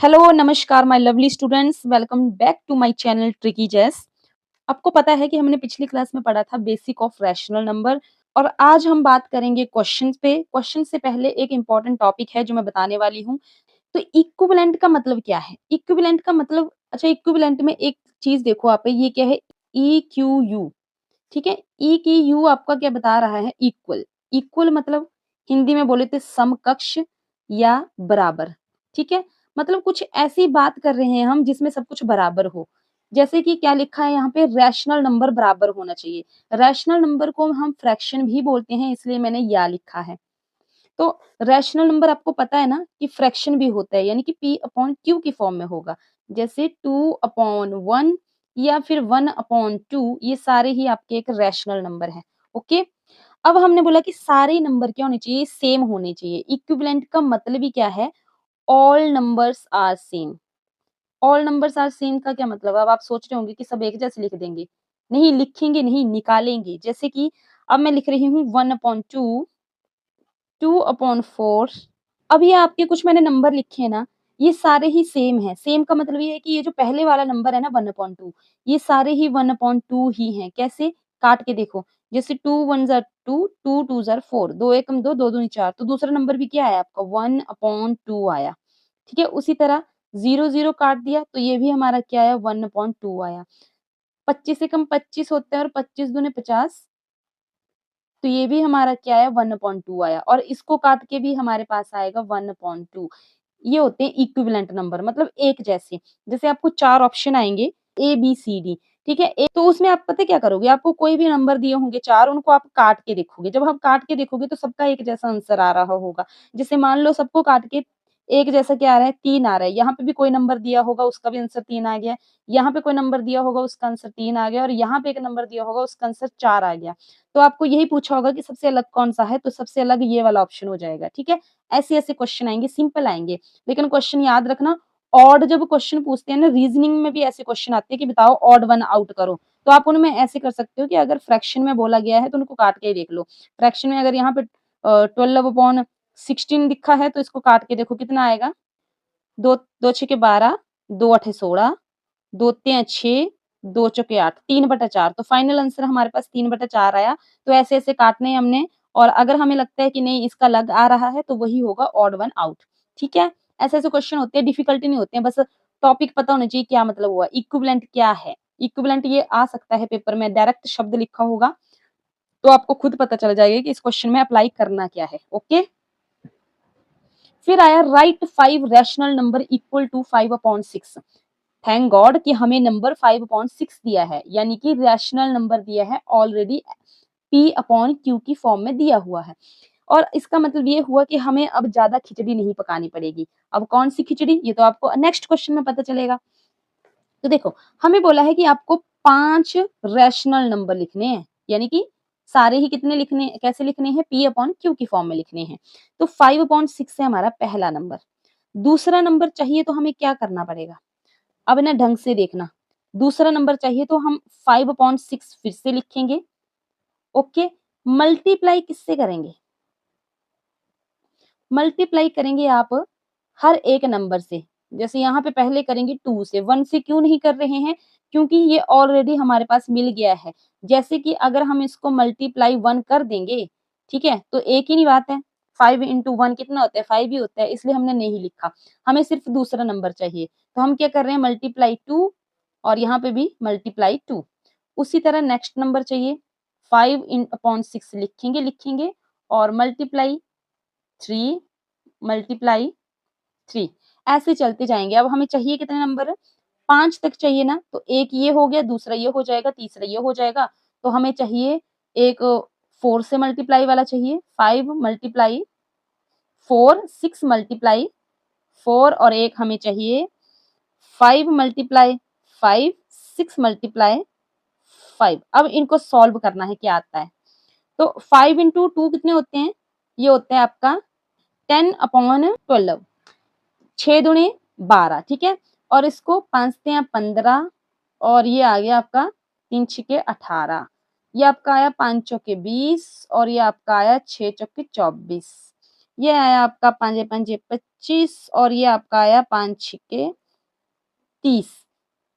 Hello नमस्कार my lovely students, welcome back to my channel tricky chess. आपको पता है कि हमने पिछली क्लास में पढ़ा था बेसिक ऑफ रैशनल नंबर और आज हम बात करेंगे क्वेश्चंस पे। क्वेश्चन से पहले एक इम्पॉर्टेंट टॉपिक है जो मैं बताने वाली हूँ। तो इक्विवेलेंट का मतलब क्या है? इक्विवेलेंट का मतलब अच्छा, इक्विवेलेंट में एक चीज देखो आप, ये क्या है? E Q U. ठीक है, ई की यू आपका क्या बता रहा है? इक्वल। इक्वल मतलब हिंदी में बोले तो समकक्ष या बराबर। ठीक है, मतलब कुछ ऐसी बात कर रहे हैं हम जिसमें सब कुछ बराबर हो। जैसे कि क्या लिखा है यहाँ पे? रैशनल नंबर बराबर होना चाहिए। रैशनल नंबर को हम फ्रैक्शन भी बोलते हैं, इसलिए मैंने या लिखा है। तो रैशनल नंबर आपको पता है ना कि फ्रैक्शन भी होता है, यानी कि p अपॉन q की फॉर्म में होगा। जैसे 2 अपॉन 1 या फिर 1 अपॉन 2, ये सारे ही आपके एक रैशनल नंबर है। ओके, अब हमने बोला कि सारे नंबर क्या होने चाहिए? सेम होने चाहिए। इक्विवेलेंट का मतलब ही क्या है? All numbers are same. All numbers are same का क्या मतलब? अब आप सोच रहे होंगे कि सब एक जैसे लिख देंगे। नहीं लिखेंगे, नहीं निकालेंगे। जैसे कि अब मैं लिख रही हूँ 1 अपॉन 2, 2 अपॉन 4। अब ये आपके कुछ मैंने नंबर लिखे हैं ना, ये सारे ही सेम हैं। सेम का मतलब ये है कि ये जो पहले वाला नंबर है ना 1/2, ये सारे ही 1/2 ही हैं। कैसे? काट के देखो। जैसे 2 1 ज़ा 2, 2 2 ज़ा 4, 2 एकम 2, 2 दूनी 4, तो दूसरा नंबर भी क्या आया आपका? 1/2 आया। ठीक है, उसी तरह 0 0 काट दिया तो ये भी हमारा क्या आया? 1/2 आया। 25 एकम 25 होता है और 25 दूनी 50, तो ये भी हमारा क्या है? 1/2 आया और इसको काट के भी हमारे पास आएगा 1/2। ये होते हैं इक्विवेलेंट नंबर, मतलब एक जैसे। जैसे आपको 4 ऑप्शन आएँगे ए, बी, सी, डी, ठीक है? तो उसमें आप पता है क्या करोगे? आपको कोई भी नंबर दिए होंगे 4, उनको आप काट के देखोगे। जब आप काट के देखोगे तो सबका एक जैसा आंसर आ रहा होगा। जैसे मान लो सबको काट के एक जैसा क्या आ रहा है? 3 आ रहा है। यहाँ पे भी कोई नंबर दिया होगा, उसका भी आंसर 3 आ गया। यहाँ पे कोई नंबर दिया होगा, उसका आंसर 3 आ गया और यहाँ पे एक नंबर दिया होगा, उसका आंसर 4 आ गया। तो आपको यही पूछा होगा कि सबसे अलग कौन-सा है? तो सबसे अलग ये वाला ऑप्शन हो जाएगा, ठीक है? ऐसे-ऐसे क्वेश्चन आएँगे, सिंपल आएँगे। लेकिन क्वेश्चन याद रखना, ऑड जब क्वेश्चन पूछते हैं ना, रीजनिंग में भी ऐसे क्वेश्चन आते हैं कि बताओ ऑड वन आउट करो। तो आप उनमें ऐसे कर सकते हो कि अगर फ्रैक्शन में बोला गया है तो उनको काट के ही देख लो। फ्रैक्शन में अगर यहाँ पे 12/16 लिखा है तो इसको काट के देखो कितना आएगा? 2 2 छके 12, 2 अठे 16, 2 तियाँ 6, 2 चौके 8, 3/4। तो फाइनल आंसर हमारे पास 3/4 आया। तो ऐसे-ऐसे काटने हैं हमने और अगर हमें लगता है कि नहीं इसका लग आ रहा है तो वही होगा ऑड वन आउट। ठीक है? ऐसे-ऐसे क्वेश्चन होते हैं, डिफिकल्टी नहीं होते हैं, बस टॉपिक पता होना चाहिए क्या मतलब हुआ। इक्विवेलेंट क्या है? इक्विवेलेंट ये आ सकता है पेपर में, डायरेक्ट शब्द लिखा होगा, तो आपको खुद पता चल जाएगा कि इस क्वेश्चन में अप्लाई करना क्या है। ओके? फिर आया right 5 rational number equal to 5/6। Thank God कि हमें नंबर 5/6 दिया है, यानी कि रैशनल नंबर दिया है ऑलरेडी, p अपॉन q की फॉर्म में दिया हुआ है। और इसका मतलब ये हुआ कि हमें अब ज्यादा खिचड़ी नहीं पकानी पड़ेगी। अब कौन सी खिचड़ी, ये तो आपको नेक्स्ट क्वेश्चन में पता चलेगा। तो देखो, हमें बोला है कि आपको 5 रैशनल नंबर लिखने हैं, यानी कि सारे ही कितने लिखने, कैसे लिखने हैं? p अपॉन q की फॉर्म में लिखने हैं। तो 5/6 है हमारा पहला नंबर। दूसरा नंबर चाहिए तो हमें क्या करना पड़ेगा? अब ना ढंग से देखना, दूसरा नंबर चाहिए तो हम 5/6 फिर से लिखेंगे। ओके, मल्टीप्लाई किससे करेंगे? मल्टीप्लाई करेंगे आप हर एक नंबर से। जैसे यहाँ पे पहले करेंगे 2 से, 1 से क्यों नहीं कर रहे हैं? क्योंकि ये ऑलरेडी हमारे पास मिल गया है। जैसे कि अगर हम इसको मल्टीप्लाई 1 कर देंगे, ठीक है? तो एक ही नहीं बात है, 5 इंटू 1 कितना होता है? 5 ही होता है, इसलिए हमने नहीं लिखा। हमें सिर्फ दूसरा नंबर चाहिए। तो हम क्या कर रहे हैं? मल्टीप्लाई 2 और यहाँ पे भी मल्टीप्लाई 2। उसी तरह नेक्स्ट नंबर चाहिए, 5 इन अपॉन 6 लिखेंगे और मल्टीप्लाई 3 मल्टीप्लाई 3, ऐसे चलते जाएँगे। अब हमें चाहिए कितने नंबर? 5 तक चाहिए ना, तो एक ये हो गया, दूसरा ये हो जाएगा, तीसरा ये हो जाएगा। तो हमें चाहिए एक 4 से मल्टीप्लाई वाला चाहिए, 5 मल्टीप्लाई 4, 6 मल्टीप्लाई 4 और एक हमें चाहिए 5 मल्टीप्लाई 5, 6 मल्टीप्लाई 5। अब इनको सॉल्व करना है, क्या आता है? तो 5 इंटू 2 कितने होते हैं? ये होता है आपका 10/12, 6 दूनी 12, ठीक है? और इसको 5 तियाँ 15 और ये आ गया आपका 3 छिके 18। ये आपका आया 5 चौके 20 और ये आपका आया 6 चौके 24। ये आया आपका 5 पंजे 25 और ये आपका आया 5 छिक्के 30।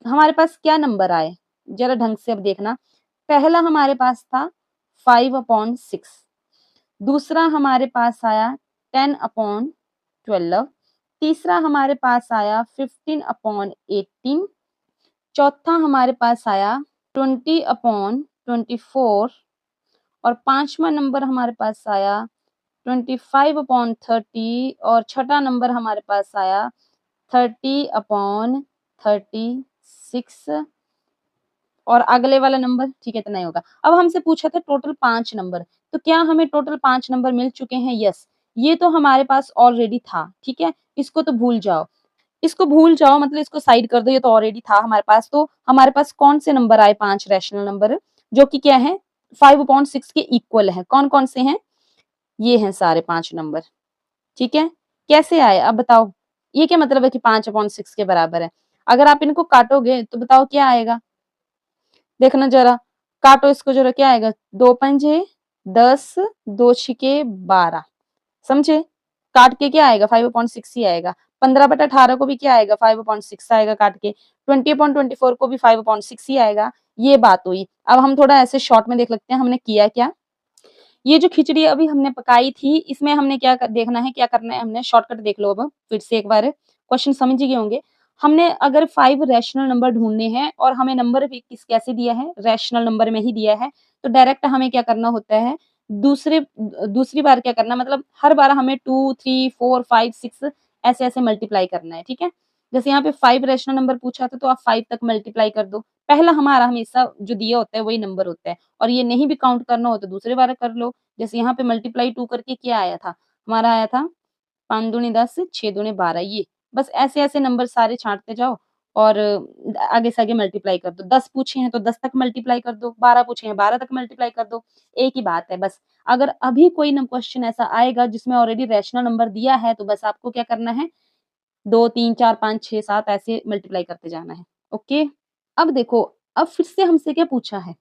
हमारे पास क्या नंबर आए? ज़रा ढंग से अब देखना। पहला हमारे पास था 5/6, दूसरा हमारे पास आया 10/12, तीसरा हमारे पास आया 15/18, चौथा हमारे पास आया 20/24 और पांचवा नंबर हमारे पास आया 25/30 और छठा नंबर हमारे पास आया 30/36 और अगले वाला नंबर ठीक है इतना ही होगा। अब हमसे पूछा था टोटल 5 नंबर, तो क्या हमें टोटल 5 नंबर मिल चुके हैं? यस, ये तो हमारे पास ऑलरेडी था, ठीक है? इसको तो भूल जाओ। इसको भूल जाओ मतलब इसको साइड कर दो, ये तो ऑलरेडी था हमारे पास। तो हमारे पास कौन से नंबर आए 5 रैशनल नंबर जो कि क्या है 5/6 के इक्वल है। कौन-कौन से हैं? ये हैं सारे 5 नंबर, ठीक है? कैसे आए अब बताओ? ये क्या मतलब है कि 5/6 के बराबर है? अगर आप इनको काटोगे तो बताओ क्या आएगा? देखना ज़रा, काटो इसको ज़रा क्या आएगा? 2 पंजे 10, 2 छिके 12 समझे? काट के क्या आएगा? 5/6 ही आएगा। 15/18 को भी क्या आएगा? 5/6 आएगा काट के। 20/24 को भी 5/6 ही आएगा। ये बात हुई। अब हम थोड़ा ऐसे शॉर्ट में देख लेते हैं हमने किया क्या? ये जो खिचड़ी अभी हमने पकाई थी, इसमें हमने क्या देखना है, क्या करना है हमने शॉर्टकट देख लो अब फिर से एक बार, क्वेश्चन समझ ही गए होंगे। हमने अगर 5 रैशनल नंबर ढूँढने हैं और हमें नंबर भी कैसे दिया है, रैशनल नंबर में ही दिया है, तो डायरेक्ट हमें क्या करना होता है, दूसरी बार क्या करना मतलब हर बार हमें 2, 3, 4, 5, 6 ऐसे-ऐसे मल्टीप्लाई करना है, ठीक है? जैसे यहाँ पे 5 रैशनल नंबर पूछा था, तो आप 5 तक मल्टीप्लाई कर दो। पहला हमारा हमेशा जो दिया होता है वही नंबर होता है और ये नहीं भी काउंट करना हो तो दूसरी बार कर लो। जैसे यहाँ पे मल्टीप्लाई 2 करके क्या आया था? हमारा आया था 5 दूनी 10, 6 दूनी 12 ये। बस ऐसे-ऐसे नंबर सारे छाँटते जाओ और आगे से आगे मल्टीप्लाई कर दो। 10 पूछे हैं तो 10 तक मल्टीप्लाई कर दो, 12 पूछे हैं 12 तक मल्टीप्लाई कर दो। एक ही बात है बस। अगर अभी कोई न क्वेश्चन ऐसा आएगा जिसमें ऑलरेडी रैशनल नंबर दिया है तो बस आपको क्या करना है 2, 3, 4, 5, 6, 7 ऐसे मल्टीप्लाई करते जाना है। ओके? अब देखो, अब फिर से हमसे क्या पूछा है?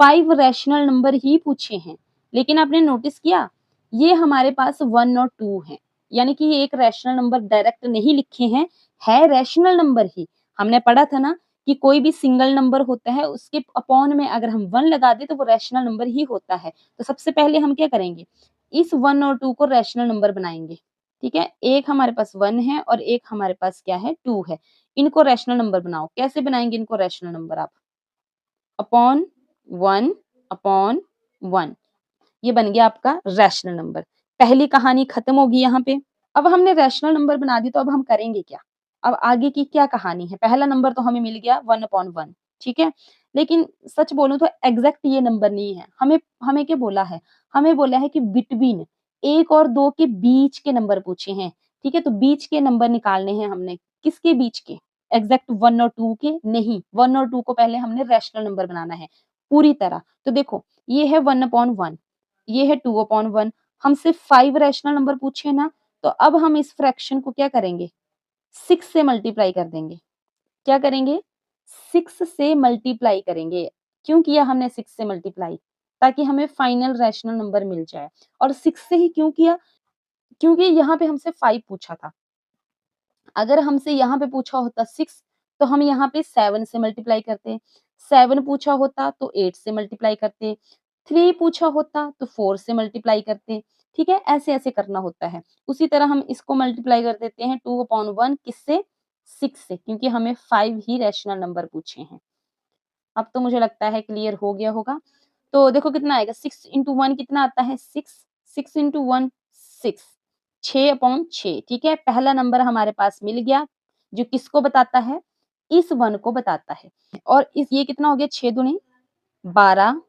5 रैशनल नंबर ही पूछे हैं, लेकिन आपने नोटिस किया, ये हमारे पास 1 और 2 हैं, यानी कि ये एक रैशनल नंबर डायरेक्ट नहीं लिखे हैं, है रैशनल नंबर ही। हमने पढ़ा था ना कि कोई भी सिंगल नंबर होता है, उसके अपॉन में अगर हम 1 लगा दें, तो वो रैशनल नंबर ही होता है। तो सबसे पहले हम क्या करेंगे, इस 1 और 2 को रैशनल नंबर बनाएँगे, ठीक है? एक हमारे पास 1 है और एक हमारे पास क्या है, 2 है। इनको रैशनल नंबर बनाओ, कैसे बनाएँगे इनको रैशनल नंबर आप? अपॉन 1 अपॉन 1 ये बन गया आपका रैशनल नंबर। पहली कहानी खत्म होगी यहाँ पे। अब हमने रैशनल नंबर बना दी तो अब हम करेंगे क्या? अब आगे की क्या कहानी है? पहला नंबर तो हमें मिल गया 1/1 ठीक है? लेकिन सच बोलूँ तो एग्ज़ैक्ट ये नंबर नहीं है। हमें हमें क्या बोला है? हमें बोला है कि बिटवीन 1 और 2 के बीच के नंबर पूछे हैं, ठीक है? तो बीच के नंबर निकालने हैं हमने। किसके बीच के? एग्ज़ैक्ट 1 और 2 के नहीं, 1 और 2 को पहले हमने रैशनल नंबर बनाना है, पूरी तरह। तो देखो, ये है 1/1 ये है 2/1 हमसे 5 रैशनल नंबर पूछे ना, तो अब हम इस फ्रैक्शन को क्या करेंगे? 6 से मल्टीप्लाई कर देंगे। क्या करेंगे? 6 से मल्टीप्लाई करेंगे। क्यों किया हमने 6 से मल्टीप्लाई? ताकि हमें फाइनल रैशनल नंबर मिल जाए और 6 से ही क्यों किया? क्योंकि यहाँ पे हमसे 5 पूछा था। अगर हमसे यहाँ पे पूछा होता 6 तो हम यहाँ पे 7 से मल्टीप्लाई करते, 7 पूछा होता तो 8 से मल्टीप्लाई करते, 3 पूछा होता तो 4 से मल्टीप्लाई करते, ठीक है? ऐसे-ऐसे करना होता है। उसी तरह हम इसको मल्टीप्लाई कर देते हैं 2/1 किससे? 6 से क्योंकि हमें 5 ही रैशनल नंबर पूछे हैं। अब तो मुझे लगता है क्लियर हो गया होगा। तो देखो कितना आएगा 6 इंटू 1 कितना आता है 6, 6 इंटू 1 6, 6/6 ठीक है? पहला नंबर हमारे पास मिल गया, जो किसको बताता है? इस 1 को बताता है और इस ये कितना हो गया 6 दूनी 12,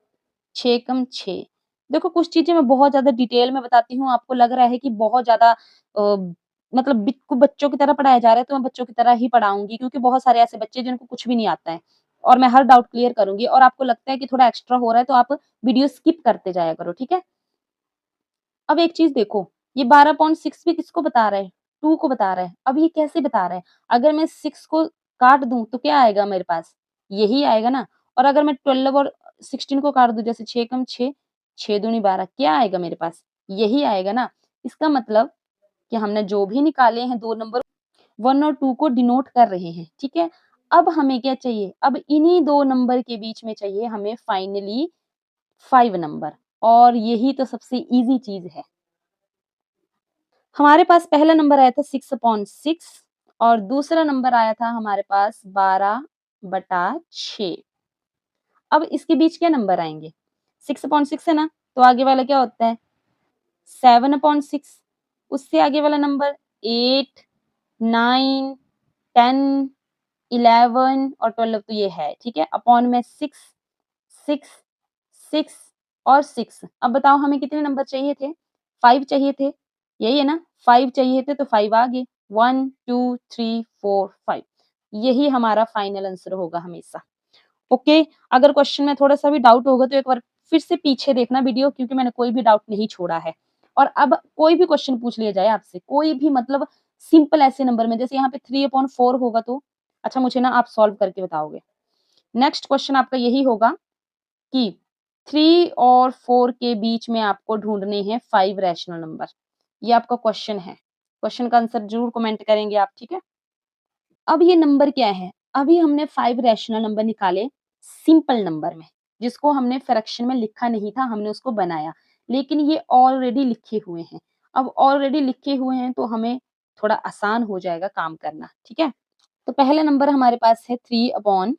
6 एकम 6 देखो कुछ चीज़ें मैं बहुत ज़्यादा डिटेल में बताती हूँ, आपको लग रहा है कि बहुत ज़्यादा मतलब बिल्कुल बच्चों की तरह पढ़ाया जा रहा है, तो मैं बच्चों की तरह ही पढ़ाऊँगी क्योंकि बहुत सारे ऐसे बच्चे हैं जिनको कुछ भी नहीं आता है और मैं हर डाउट क्लियर करूँगी और आपको लगता है कि थोड़ा एक्स्ट्रा हो रहा है, तो आप वीडियो स्किप करते जाया करो, ठीक है? अब एक चीज़ देखो, ये 12/6 भी किसको बता रहा है? 2 को बता रहा है। अब ये कैसे बता रहा है? अगर मैं 6 को काट दूँ तो क्या आएगा मेरे पास? यही आएगा ना और अगर मैं 12 और 16 को काट दूँ जैसे 6 एकम 6, 6 दूनी 12 क्या आएगा मेरे पास? यही आएगा ना। इसका मतलब कि हमने जो भी निकाले हैं 2 नंबर 1 और 2 को डिनोट कर रहे हैं, ठीक है? अब हमें क्या चाहिए? अब इन्हीं 2 नंबर के बीच में चाहिए हमें फाइनली 5 नंबर और यही तो सबसे ईज़ी चीज़ है। हमारे पास पहला नंबर आया था 6/6 और दूसरा नंबर आया था हमारे पास 12/6। अब इसके बीच क्या नंबर आएँगे? 6/6 है ना? तो आगे वाला क्या होता है? 7/6 उससे आगे वाला नंबर 8, 9, 10, 11 और 12 तो ये है, ठीक है? अपॉन में 6, 6, 6 और 6 अब बताओ हमें कितने नंबर चाहिए थे? 5 चाहिए थे, यही है ना? 5 चाहिए थे तो 5 आ गए। 1, 2, 3, 4, 5 यही हमारा फाइनल आंसर होगा हमेशा। ओके, अगर क्वेश्चन में थोड़ा-सा भी डाउट होगा तो एक बार फिर से पीछे देखना वीडियो क्योंकि मैंने कोई भी डाउट नहीं छोड़ा है। और अब कोई भी क्वेश्चन पूछ लिया जाए आपसे, कोई भी मतलब सिंपल ऐसे नंबर में जैसे यहाँ पे 3/4 होगा तो अच्छा मुझे ना आप सॉल्व करके बताओगे। नेक्स्ट क्वेश्चन आपका यही होगा कि 3 और 4 के बीच में आपको ढूँढने हैं 5 रैशनल नंबर। ये आपका क्वेश्चन है। क्वेश्चन का आंसर ज़रूर कमेंट करेंगे आप, ठीक है? अब ये नंबर क्या है? अभी हमने 5 रैशनल नंबर निकाले सिंपल नंबर में, जिसको हमने फ्रैक्शन में लिखा नहीं था, हमने उसको बनाया। लेकिन ये ऑलरेडी लिखे हुए हैं। अब ऑलरेडी लिखे हुए हैं तो हमें थोड़ा आसान हो जाएगा काम करना, ठीक है? तो पहला नंबर हमारे पास है 3/5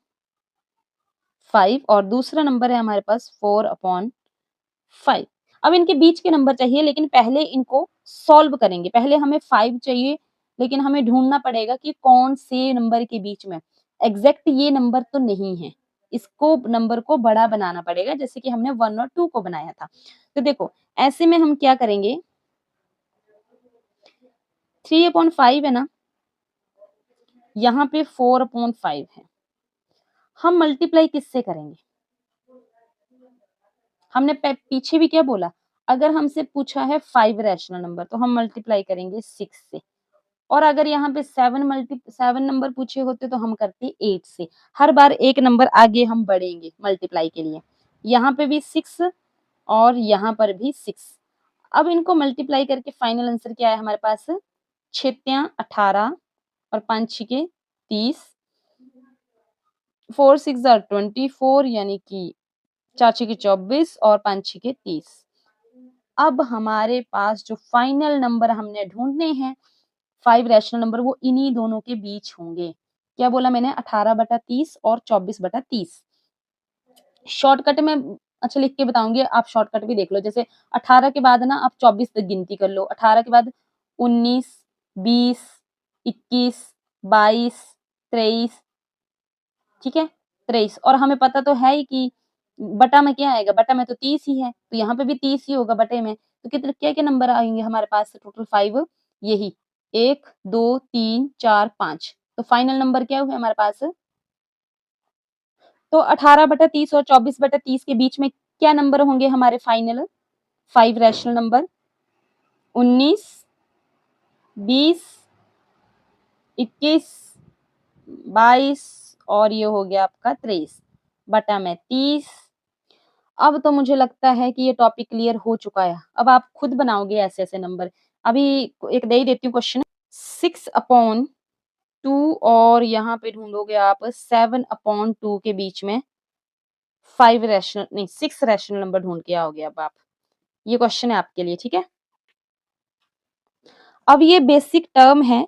और दूसरा नंबर है हमारे पास 4/5 अब इनके बीच के नंबर चाहिए लेकिन पहले इनको सॉल्व करेंगे। पहले हमें 5 चाहिए लेकिन हमें ढूँढना पड़ेगा कि कौन से नंबर के बीच में। एग्ज़ैक्ट ये नंबर तो नहीं है। इसको नंबर को बड़ा बनाना पड़ेगा जैसे कि हमने 1 और 2 को बनाया था। तो देखो ऐसे में हम क्या करेंगे 3/5 है ना, यहाँ पे 4/5 है। हम मल्टीप्लाई किससे करेंगे? हमने पीछे भी क्या बोला? अगर हमसे पूछा है 5 रैशनल नंबर तो हम मल्टीप्लाई करेंगे 6 से और अगर यहाँ पे 7 नंबर पूछे होते तो हम करते 8 से। हर बार एक नंबर आगे हम बढ़ेंगे मल्टीप्लाई के लिए। यहाँ पे भी 6 और यहाँ पर भी 6 अब इनको मल्टीप्लाई करके फाइनल आंसर क्या है हमारे पास 6 18 और 5 6 30 4 6 24 यानी कि 4 6 24 और 5 6 30 अब हमारे पास जो फाइनल नंबर हमने ढूँढने हैं 5 रैशनल नंबर वो इन्हीं दोनों के बीच होंगे। क्या बोला मैंने 18/30 और 24/30 शॉर्टकट में अच्छा लिख के बताऊँगी आप शॉर्टकट भी देख लो जैसे 18 के बाद ना आप 24 तक गिनती कर लो। 18 के बाद 19, 20, 21, 22, 23 ठीक है? 23 और हमें पता तो है ही कि बटा में क्या आएगा? बटा में तो 30 ही है, तो यहाँ पे भी 30 ही होगा बटे में। तो कितने क्या-क्या नंबर आएँगे हमारे पास टोटल 5 यही 1, 2, 3, 4, 5 तो फाइनल नंबर क्या हुए हमारे पास? तो 18/30 और 24/30 के बीच में क्या नंबर होंगे हमारे फाइनल 5 रैशनल नंबर? 19, 20, 21, 22 और ये हो गया आपका 23 बटा में 30 अब तो मुझे लगता है कि ये टॉपिक क्लियर हो चुका है। अब आप खुद बनाओगे ऐसे-ऐसे नंबर। अभी एक दे ही देती हूँ क्वेश्चन 6/2 और यहाँ पे ढूँढोगे आप 7/2 के बीच में 5 रैशनल नहीं 6 रैशनल नंबर ढूँढ के आओगे अब आप। ये क्वेश्चन है आपके लिए, ठीक है? अब ये बेसिक टर्म है,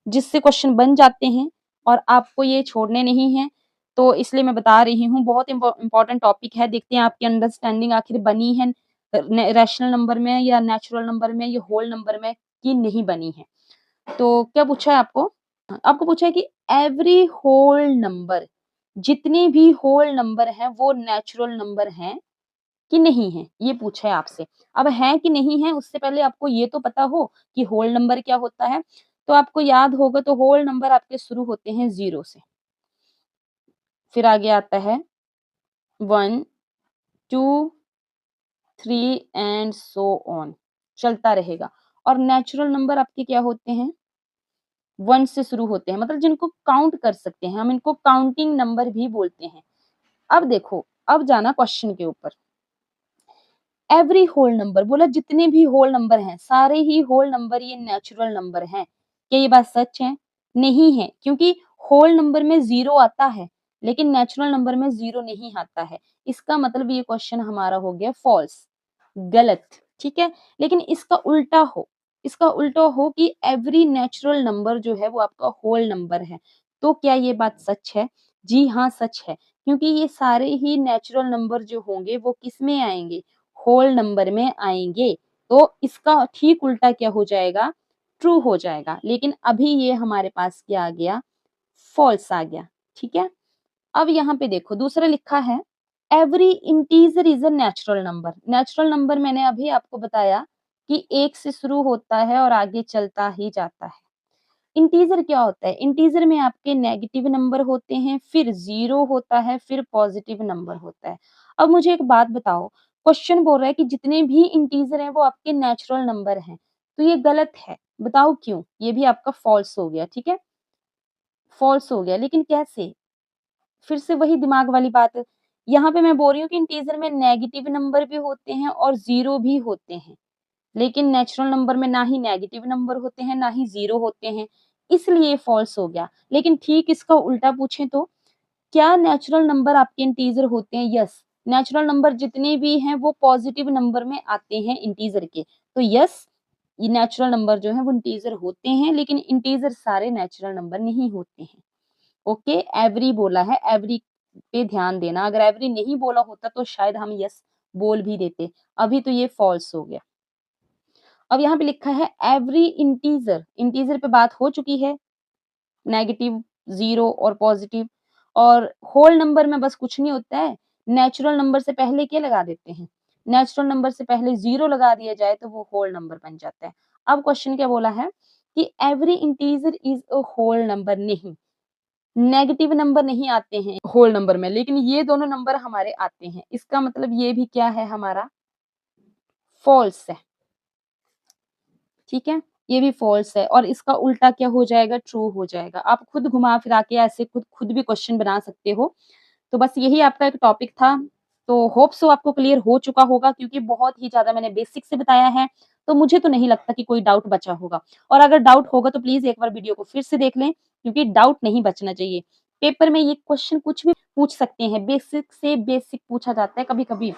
जिससे क्वेश्चन बन जाते हैं और आपको ये छोड़ने नहीं हैं, तो इसलिए मैं बता रही हूँ। बहुत इम्पोर्टेंट टॉपिक है, देखते हैं आपकी अंडरस्टैंडिंग आखिर बनी है रैशनल नंबर में या नेचुरल नंबर में या होल नंबर में कि नहीं बनी है। तो क्या पूछा है आपको? आपको पूछा है कि एवरी होल नंबर जितने भी होल नंबर हैं, वो नेचुरल नंबर हैं कि नहीं है? ये पूछा है आपसे। अब है कि नहीं है उससे पहले आपको ये तो पता हो कि होल नंबर क्या होता है। तो आपको याद होगा तो होल नंबर आपके शुरू होते हैं 0 से। फिर आगे आता है 1, 2, 3 एंड सो ऑन चलता रहेगा। और नेचुरल नंबर आपके क्या होते हैं? 1 से शुरू होते हैं मतलब जिनको काउंट कर सकते हैं, हम इनको काउंटिंग नंबर भी बोलते हैं। अब देखो, अब जाना क्वेश्चन के ऊपर। एवरी होल नंबर, बोला जितने भी होल नंबर हैं, सारे ही होल नंबर ये नेचुरल नंबर हैं। क्या ये बात सच है? नहीं है, क्योंकि होल नंबर में 0 आता है, लेकिन नेचुरल नंबर में 0 नहीं आता है। इसका मतलब ये क्वेश्चन हमारा हो गया फॉल्स, गलत, ठीक है? लेकिन इसका उल्टा हो कि एवरी नेचुरल नंबर जो है वो आपका होल नंबर है। तो क्या ये बात सच है? जी हाँ, सच है, क्योंकि ये सारे ही नेचुरल नंबर जो होंगे वो किसमें आएँगे? होल नंबर में आएँगे। तो इसका ठीक उल्टा क्या हो जाएगा? ट्रू हो जाएगा। लेकिन अभी ये हमारे पास क्या आ गया? फॉल्स आ गया, ठीक है? अब यहाँ पे देखो दूसरा लिखा है every integer is a natural number. Natural number मैंने अभी आपको बताया कि 1 से शुरू होता है और आगे चलता ही जाता है। इंटीजर क्या होता है? इंटीजर में आपके नेगेटिव नंबर होते हैं, फिर 0 होता है, फिर पॉजिटिव नंबर होता है। अब मुझे एक बात बताओ, क्वेश्चन बोल रहा है कि जितने भी इंटीजर हैं वो आपके नेचुरल नंबर हैं, तो ये गलत है। बताओ क्यों? ये भी आपका फॉल्स हो गया, ठीक है? फॉल्स हो गया, लेकिन कैसे? फिर से वही दिमाग वाली बात, यहाँ पे मैं बोल रही हूँ कि इंटीजर में नेगेटिव नंबर भी होते हैं और 0 भी होते हैं। लेकिन नेचुरल नंबर में ना ही नेगेटिव नंबर होते हैं, ना ही 0 होते हैं, इसलिए फॉल्स हो गया। लेकिन ठीक इसका उल्टा पूछें तो, क्या नेचुरल नंबर आपके इंटीजर होते हैं? यस, नेचुरल नंबर जितने भी हैं वो पॉजिटिव नंबर में आते हैं इंटीजर के। तो यस, ये नेचुरल नंबर जो हैं वो इंटीजर होते हैं, लेकिन इंटीजर सारे नेचुरल नंबर नहीं होते हैं। ओके, एवरी बोला है, एवरी पे ध्यान देना। अगर एवरी नहीं बोला होता तो शायद हम यस बोल भी देते। अभी तो ये फॉल्स हो गया। अब यहाँ पे लिखा है एवरी इंटीजर, इंटीजर पे बात हो चुकी है, नेगेटिव, 0 और पॉजिटिव। और होल नंबर में बस कुछ नहीं होता है, नेचुरल नंबर से पहले क्या लगा देते हैं? नेचुरल नंबर से पहले 0 लगा दिया जाए तो वो होल नंबर बन जाता है। अब क्वेश्चन क्या बोला है कि every integer is a whole number. नहीं, नेगेटिव नंबर नहीं आते हैं होल नंबर में, लेकिन ये दोनों नंबर हमारे आते हैं। इसका मतलब ये भी क्या है हमारा? फॉल्स है, ठीक है? ये भी फॉल्स है और इसका उल्टा क्या हो जाएगा? ट्रू हो जाएगा। आप खुद घुमा-फिरा के ऐसे खुद खुद भी क्वेश्चन बना सकते हो। तो बस यही आपका एक टॉपिक था। तो होप सो आपको क्लियर हो चुका होगा, क्योंकि बहुत ही ज़्यादा मैंने बेसिक से बताया है, तो मुझे तो नहीं लगता कि कोई डाउट बचा होगा। और अगर डाउट होगा तो प्लीज़ एक बार वीडियो को फिर से देख लें, क्योंकि डाउट नहीं बचना चाहिए। पेपर में ये क्वेश्चन कुछ भी पूछ सकते हैं, बेसिक से बेसिक पूछा जाता है कभी-कभी।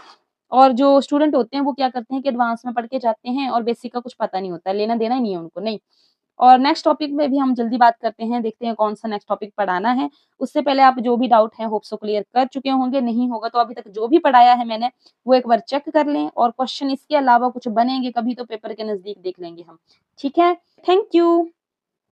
और जो स्टूडेंट होते हैं वो क्या करते हैं कि एडवांस में पढ़ के जाते हैं और बेसिक का कुछ पता नहीं होता है, लेना-देना ही नहीं है उनको, नहीं। और नेक्स्ट टॉपिक में भी हम जल्दी बात करते हैं, देखते हैं कौन-सा नेक्स्ट टॉपिक पढ़ाना है। उससे पहले आप जो भी डाउट है होप सो क्लियर कर चुके होंगे, नहीं होगा तो अभी तक जो भी पढ़ाया है मैंने, वो एक बार चेक कर लें और क्वेश्चन इसके अलावा कुछ बनेंगे कभी तो पेपर के नज़दीक देख लेंगे हम। ठीक है? Thank you.